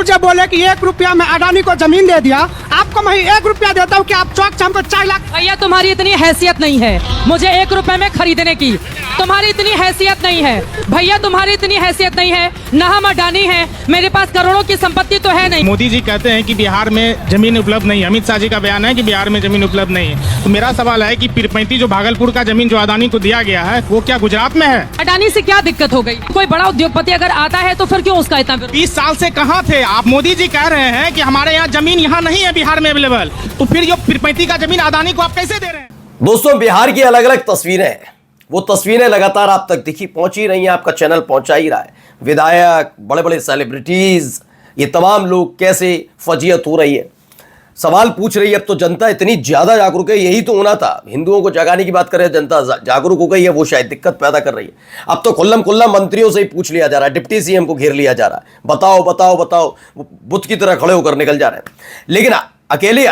जब बोले कि 1 रुपया में अडानी को जमीन दे दिया, आपको मैं 1 रुपया देता हूँ कि आप चौक से हमको 4 लाख। भैया तुम्हारी इतनी हैसियत नहीं है मुझे 1 रुपए में खरीदने की, तुम्हारी इतनी हैसियत नहीं है भैया, तुम्हारी इतनी हैसियत नहीं है। न हम अडानी हैं, मेरे पास करोड़ों की संपत्ति तो है नहीं। मोदी जी कहते हैं कि बिहार में जमीन उपलब्ध नहीं है, अमित शाह जी का बयान है कि बिहार में जमीन उपलब्ध नहीं है। तो मेरा सवाल है कि पीरपैंती जो भागलपुर का जमीन जो अडानी को दिया गया है वो क्या गुजरात में है? अडानी से क्या दिक्कत हो गई? कोई बड़ा उद्योगपति अगर आता है तो फिर क्यों उसका इतना विरोध? 20 साल से कहाँ थे आप? मोदी जी कह रहे हैं कि हमारे यहाँ जमीन यहाँ नहीं है बिहार में अवेलेबल, तो फिर जो पीरपैंती का जमीन अडानी को आप कैसे दे रहे हैं? दोस्तों, बिहार की अलग अलग तस्वीरें हैं, वो तस्वीरें लगातार आप तक दिखी पहुंची रही हैं, आपका चैनल पहुंचा ही रहा है। विधायक, बड़े बड़े सेलिब्रिटीज, ये तमाम लोग कैसे फजीयत हो रही है, सवाल पूछ रही है। अब तो जनता इतनी ज्यादा जागरूक है, यही तो होना था। हिंदुओं को जगाने की बात करें, जनता जागरूक हो गई है, वो शायद दिक्कत पैदा कर रही है। अब तो खुल्लम खुल्ला मंत्रियों से ही पूछ लिया जा रहा है, डिप्टी सीएम को घेर लिया जा रहा है, बताओ बताओ बताओ, बुत की तरह खड़े होकर निकल जा रहे हैं। लेकिन अकेले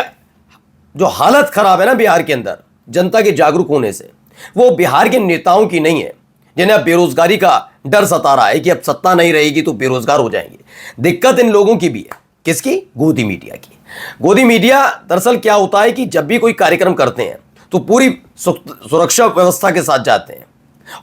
जो हालत खराब है ना बिहार के अंदर जनता के जागरूक होने से, वो बिहार के नेताओं की नहीं है, जिन्हें अब बेरोजगारी का डर सता रहा है कि अब सत्ता नहीं रहेगी तो बेरोजगार हो जाएंगे। दिक्कत इन लोगों की भी है। किसकी? गोदी मीडिया की। गोदी मीडिया दरअसल क्या होता है कि जब भी कोई कार्यक्रम करते हैं तो पूरी सुरक्षा व्यवस्था के साथ जाते हैं,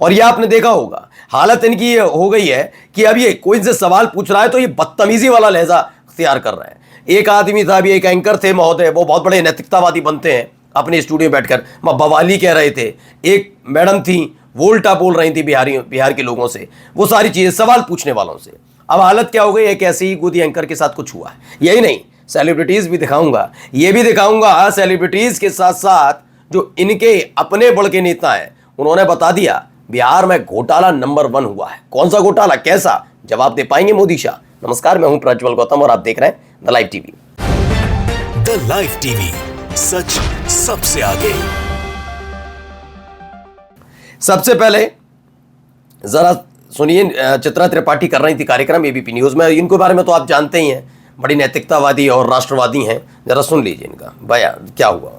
और यह आपने देखा होगा हालत इनकी हो गई है कि अब ये कोई इनसे सवाल पूछ रहा है तो ये बदतमीजी वाला लहजा अख्तियार कर रहे हैं। एक आदमी था, अभी एक एंकर थे महोदय, वो बहुत बड़े नैतिकतावादी बनते हैं, अपने स्टूडियो में बैठकर बवाली कह रहे थे। एक मैडम थी, वो उल्टा बोल रही थी बिहार के लोगों से, वो सारी चीजें सवाल पूछने वालों से। अब हालत क्या हो गई? एक ऐसे ही गोदी एंकर के साथ कुछ हुआ है। यही नहीं, सेलिब्रिटीज भी दिखाऊंगा, ये भी दिखाऊंगा। सेलिब्रिटीज के साथ साथ जो इनके अपने बड़ के नेता हैं, उन्होंने बता दिया बिहार में घोटाला नंबर 1 हुआ है। कौन सा घोटाला, कैसा, जवाब दे पाएंगे मोदी शाह। नमस्कार, मैं हूं प्रज्वल गौतम और आप देख रहे हैं the live TV. The live TV, सच सबसे आगे। सबसे पहले जरा सुनिए, चित्रा त्रिपाठी कर रही थी कार्यक्रम एबीपी न्यूज में। इनको बारे में तो आप जानते ही हैं, बड़ी नैतिकतावादी और राष्ट्रवादी हैं। जरा सुन लीजिए इनका बयान, क्या हुआ।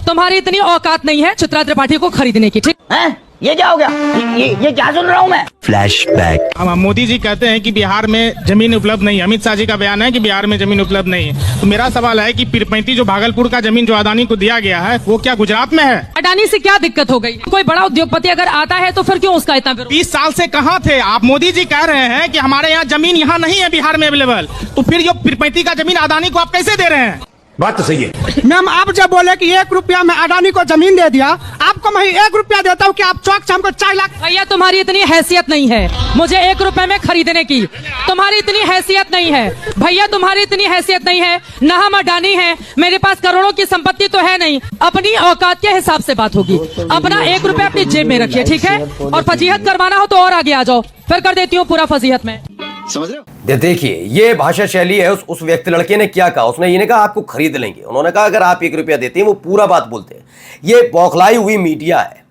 तुम्हारी इतनी औकात नहीं है चित्रा त्रिपाठी को खरीदने की, ठीक है? ये क्या हो गया? ये क्या सुन रहा हूँ मैं? फ्लैशबैक। मोदी जी कहते हैं कि बिहार में जमीन उपलब्ध नहीं है, अमित शाह जी का बयान है कि बिहार में जमीन उपलब्ध नहीं है। तो मेरा सवाल है कि पीरपैंती जो भागलपुर का जमीन जो अडानी को दिया गया है वो क्या गुजरात में है? अडानी से क्या दिक्कत हो गई? कोई बड़ा उद्योगपति अगर आता है तो फिर क्यों उसका इतना विरोध? 20 साल से कहाँ थे आप? मोदी जी कह रहे हैं कि हमारे यहाँ जमीन यहाँ नहीं है बिहार में अवेलेबल, तो फिर जो पीरपैंती का जमीन अडानी को आप कैसे दे रहे हैं? बात तो सही है मैम। आप जब बोले कि 1 रुपया में अडानी को जमीन दे दिया, आपको मैं 1 रुपया देता हूँ कि आप चौक से हमको 4 लाख। भैया तुम्हारी इतनी हैसियत नहीं है मुझे 1 रुपए में खरीदने की, तुम्हारी इतनी हैसियत नहीं है भैया, तुम्हारी इतनी हैसियत नहीं है। न हम अडानी हैं, मेरे पास करोड़ों की संपत्ति तो है नहीं। अपनी औकात के हिसाब से बात होगी। अपना 1 रुपया अपनी जेब में रखिए, ठीक है? और फजीहत करवाना हो तो और आगे आ जाओ, फिर कर देती हूँ पूरा फजीहत में। समझ रहे हो? देखिए, ये भाषा शैली है। उस व्यक्ति लड़के ने क्या कहा, उसने ये कहा आपको खरीद लेंगे। उन्होंने कहा अगर आप 1 रुपया देते हैं, वो पूरा बात बोलते हैं। ये बौखलाई हुई मीडिया है।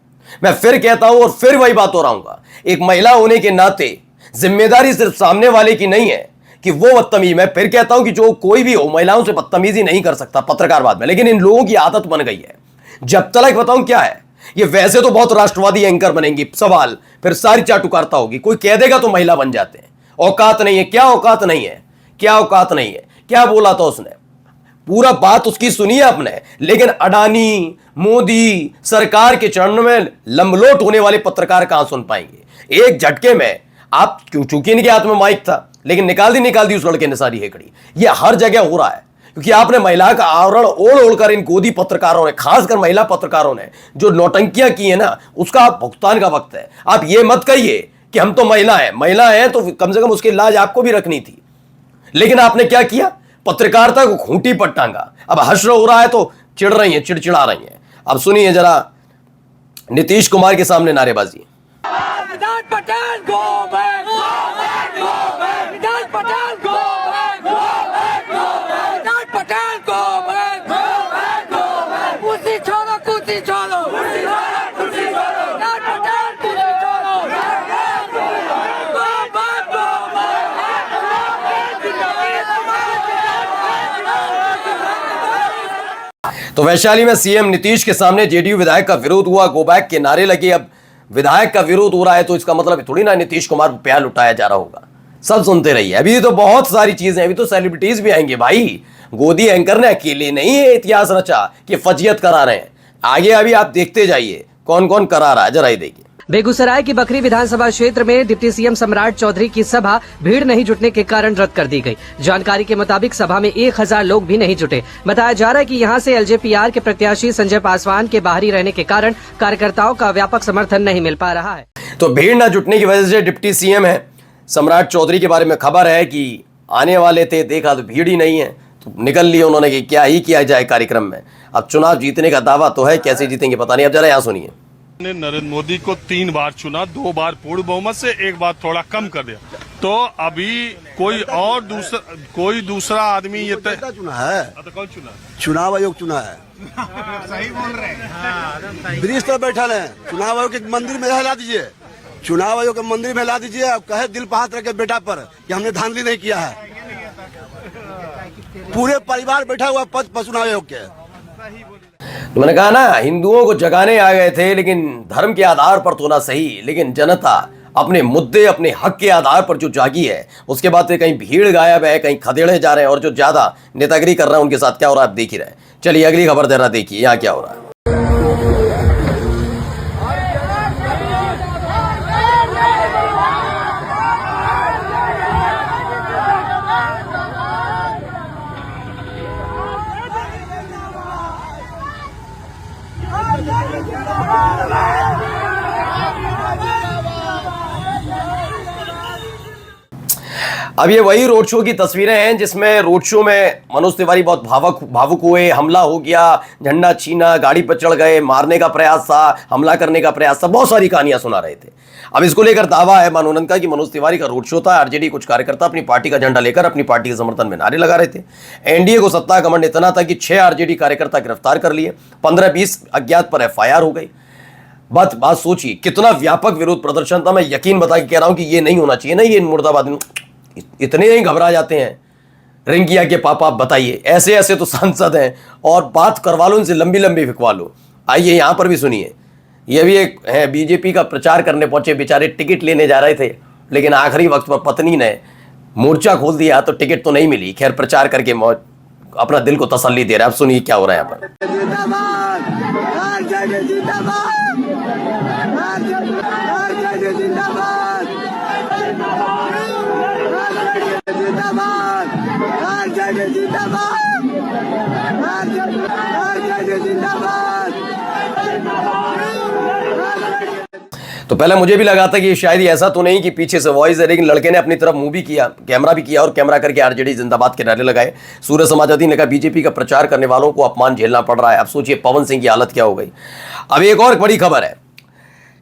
मैं फिर कहता हूं और फिर वही बात हो रहा। एक महिला होने के नाते जिम्मेदारी सिर्फ सामने वाले की नहीं है कि वो बदतमीज। मैं फिर कहता हूं कि जो कोई भी हो, महिलाओं से बदतमीजी नहीं कर सकता पत्रकारवाद में, लेकिन इन लोगों की आदत बन गई है। जब तक बताऊं क्या है, ये वैसे तो बहुत राष्ट्रवादी एंकर बनेंगी, सवाल फिर सारी चाटुकारिता होगी, कोई कह देगा तो महिला बन जाते हैं। औकात नहीं है, क्या औकात नहीं है, क्या औकात नहीं है, क्या बोला था उसने, पूरा बात उसकी सुनी है आपने। लेकिन अडानी, मोदी सरकार के चरणों में लंबलोट होने वाले पत्रकार कहां सुन पाएंगे? एक झटके में आप, चूंकि इनके हाथ में माइक था, लेकिन निकाल दी उस लड़के ने सारी हेकड़ी। ये हर जगह हो रहा है, क्योंकि आपने महिला का आवरण ओढ़ कर इन गोदी पत्रकारों ने, खासकर महिला पत्रकारों ने जो नौटंकियां की है ना, उसका भुगतान का वक्त है। आप ये मत कहिए कि हम तो महिला हैं तो कम से कम उसकी लाज आपको भी रखनी थी। लेकिन आपने क्या किया? पत्रकारिता को खूंटी पर टांगा। अब हश्र हो रहा है तो चिढ़ रही है, चिड़चिड़ा रही है। अब सुनिए जरा नीतीश कुमार के सामने नारेबाजी। तो वैशाली में सीएम नीतीश के सामने जेडीयू विधायक का विरोध हुआ, गो बैक के नारे लगे। अब विधायक का विरोध हो रहा है तो इसका मतलब थोड़ी ना नीतीश कुमार पर प्यार लुटाया जा रहा होगा। सब सुनते रहिए। अभी तो बहुत सारी चीजें, अभी तो सेलिब्रिटीज भी आएंगे भाई। गोदी एंकर ने अकेले नहीं है इतिहास रचा कि फजियत करा रहे हैं। आगे अभी आप देखते जाइए कौन कौन करा रहा है, जरा ही देखिए। बेगूसराय की बकरी विधानसभा क्षेत्र में डिप्टी सीएम सम्राट चौधरी की सभा भीड़ नहीं जुटने के कारण रद्द कर दी गई। जानकारी के मुताबिक सभा में 1000 लोग भी नहीं जुटे। बताया जा रहा है कि यहां से एलजेपीआर के प्रत्याशी संजय पासवान के बाहरी रहने के कारण कार्यकर्ताओं का व्यापक समर्थन नहीं मिल पा रहा है। तो भीड़ न जुटने की वजह से डिप्टी सीएम है सम्राट चौधरी के बारे में खबर है कि आने वाले थे, देखा तो भीड़ ही नहीं है, तो निकल लिए उन्होंने कि क्या ही किया जाए कार्यक्रम में। अब चुनाव जीतने का दावा तो है, कैसे जीतेंगे पता नहीं। अब जरा यहाँ सुनिए। ने नरेंद्र मोदी को 3 बार चुना, 2 बार पूर्ण बहुमत से, 1 बार थोड़ा कम कर दिया। तो अभी कोई दूसरा आदमी ये चुना है। तो कौन चुना? चुनाव आयोग चुना है। सही बोल रहे हैं। ब्रिज तो बैठल है, चुनाव आयोग के मंदिर में हिला दीजिए, चुनाव आयोग के मंदिर में हिला दीजिए। अब कहे दिल पर हाथ रखे बेटा पर कि हमने धांधली नहीं किया है। पूरे परिवार बैठा हुआ पद पर चुनाव आयोग के। तो मैंने कहा ना, हिंदुओं को जगाने आ गए थे, लेकिन धर्म के आधार पर तो ना सही, लेकिन जनता अपने मुद्दे, अपने हक के आधार पर जो जागी है, उसके बाद से कहीं भीड़ गायब है, कहीं खदेड़े जा रहे हैं, और जो ज्यादा नेतागिरी कर रहे हैं उनके साथ क्या हो रहा है आप देख ही रहे हैं। चलिए अगली खबर जरा देखिए यहाँ क्या हो रहा है। अब ये वही रोड शो की तस्वीरें हैं जिसमें रोड शो में मनोज तिवारी बहुत भावुक हुए, हमला हो गया, झंडा छीना, गाड़ी पर चढ़ गए, मारने का प्रयास था, हमला करने का प्रयास था, बहुत सारी कहानियां सुना रहे थे। अब इसको लेकर दावा है मानूनंद का कि मनोज तिवारी का रोड शो था, आरजेडी कुछ कार्यकर्ता अपनी पार्टी का झंडा लेकर अपनी पार्टी के समर्थन में नारे लगा रहे थे। एनडीए को सत्ता का घमंड इतना था कि 6 आरजेडी कार्यकर्ता गिरफ्तार कर लिए, 15-20 अज्ञात पर एफआईआर हो गई। बात सोचिए कितना व्यापक विरोध प्रदर्शन था। मैं यकीन बता के कह रहा हूं कि ये नहीं होना चाहिए ना, ये मुर्दाबाद इतने ही घबरा जाते हैं। रिंकिया के पापा आप बताइए, ऐसे ऐसे तो सांसद हैं और बात करवा लो इनसे, लंबी लंबी फिकवा लो। आइए यहां पर भी सुनिए। ये भी एक है, बीजेपी का प्रचार करने पहुंचे, बेचारे टिकट लेने जा रहे थे, लेकिन आखिरी वक्त पर पत्नी ने मोर्चा खोल दिया तो टिकट तो नहीं मिली। खैर प्रचार करके अपना दिल को तसल्ली दे रहा है। अब सुनिए क्या हो रहा है यहाँ पर। तो पहले मुझे भी लगा था कि शायद ऐसा तो नहीं कि पीछे से वॉइस है, लेकिन लड़के ने अपनी तरफ मुंह भी किया, कैमरा भी किया और कैमरा करके आरजेडी जिंदाबाद के नारे लगाए। सूर्य समाजवादी ने कहा बीजेपी का प्रचार करने वालों को अपमान झेलना पड़ रहा है। अब सोचिए पवन सिंह की हालत क्या हो गई। अब एक और बड़ी खबर है,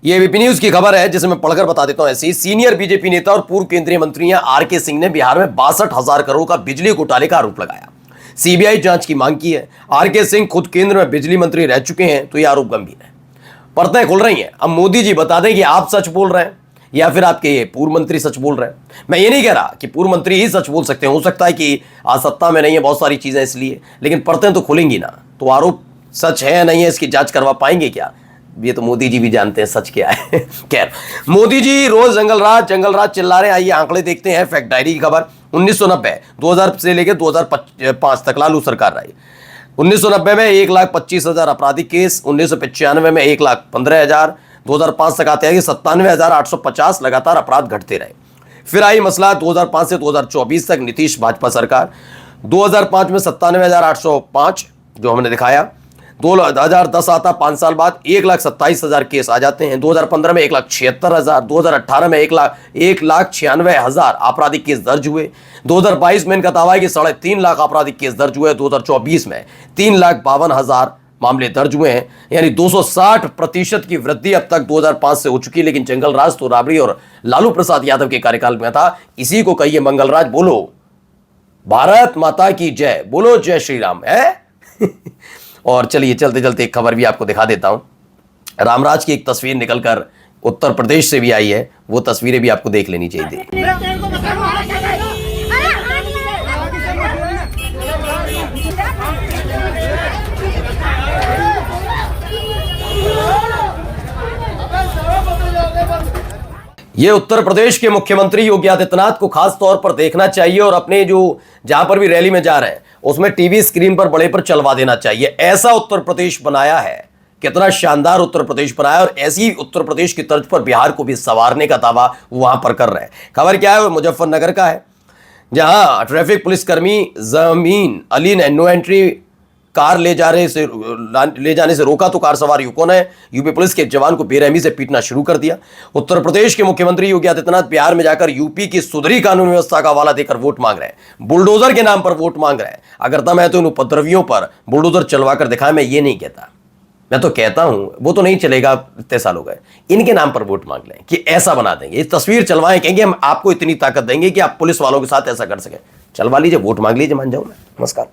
ये एबीपी न्यूज की खबर है जिसे मैं पढ़कर बता देता हूं। ऐसी सीनियर बीजेपी नेता और पूर्व केंद्रीय मंत्री आरके सिंह ने बिहार में 62,000 करोड़ का बिजली घोटाले का आरोप लगाया। सीबीआई जांच की मांग की है। आरके सिंह खुद केंद्र में बिजली मंत्री रह चुके हैं, तो यह आरोप गंभीर है। परतें खुल रही हैं। अब मोदी जी बता दें कि आप सच बोल रहे हैं या फिर आपके ये पूर्व मंत्री सच बोल रहे हैं। मैं ये नहीं कह रहा कि पूर्व मंत्री ही सच बोल सकते हैं, हो सकता है कि आज सत्ता में नहीं है, बहुत सारी चीजें इसलिए, लेकिन परतें तो खुलेंगी ना, तो आरोप सच है या नहीं है इसकी जांच करवा पाएंगे क्या? ये तो मोदी जी भी जानते हैं सच क्या है। खैर मोदी जी रोज जंगलराज चिल्ला रहे हैं। आइए आंकड़े देखते हैं। फैक्ट डायरी की खबर 1990 2000 से लेकर 2005 तक लालू सरकार रही। 1990 में 1,25,000 आपराधिक केस, 1995 में 1,15,000, 2005 तक आते हैं 97,850 लगातार अपराध घटते रहे। फिर आई मसला 2005 से 2024 तक नीतीश भाजपा सरकार। 2005 में 97,805 जो हमने दिखाया, 2010 आता 5 साल बाद 1,27,000 केस आ जाते हैं। 2015 में 1,76,000, 2018 में 1,96,000 आपराधिक केस दर्ज हुए। 2022 में इनका दावा है कि 3.5 लाख आपराधिक केस दर्ज हुए। 2024 में 3,52,000 मामले दर्ज हुए हैं, यानी 260% की वृद्धि अब तक 2005 से हो चुकी है। लेकिन जंगल राज तो राबड़ी और लालू प्रसाद यादव के कार्यकाल में था। इसी को कहिए मंगलराज। बोलो भारत माता की जय, बोलो जय श्री राम है। और चलिए चलते चलते एक खबर भी आपको दिखा देता हूं। रामराज की एक तस्वीर निकलकर उत्तर प्रदेश से भी आई है, वो तस्वीरें भी आपको देख लेनी चाहिए। ये उत्तर प्रदेश के मुख्यमंत्री योगी आदित्यनाथ को खास तौर पर देखना चाहिए और अपने जो जहां पर भी रैली में जा रहे हैं उसमें टीवी स्क्रीन पर बड़े पर चलवा देना चाहिए। ऐसा उत्तर प्रदेश बनाया है, कितना शानदार उत्तर प्रदेश बनाया, और ऐसी उत्तर प्रदेश की तर्ज पर बिहार को भी संवारने का दावा वहां पर कर रहे हैं। खबर क्या है? मुजफ्फरनगर का है, जहां ट्रैफिक पुलिसकर्मी जमीन अली ने नो एंट्री कार ले जाने से रोका तो कार सवार युवकों ने यूपी पुलिस के जवान को बेरहमी से पीटना शुरू कर दिया। उत्तर प्रदेश के मुख्यमंत्री योगी आदित्यनाथ बिहार में जाकर यूपी की सुधरी कानून व्यवस्था का हवाला देकर वोट मांग रहे हैं, बुलडोजर के नाम पर वोट मांग रहे हैं। अगर दम है तो इन उपद्रवियों पर बुलडोजर चलवाकर दिखाएं। मैं ये नहीं कहता, मैं तो कहता हूं वो तो नहीं चलेगा, इतने साल हो गए, इनके नाम पर वोट मांग लें कि ऐसा बना देंगे, ये तस्वीर चलवाएं, कहेंगे हम आपको इतनी ताकत देंगे कि आप पुलिस वालों के साथ ऐसा कर सके। चलवा लीजिए, वोट मांग लीजिए, मान जाऊं मैं। नमस्कार।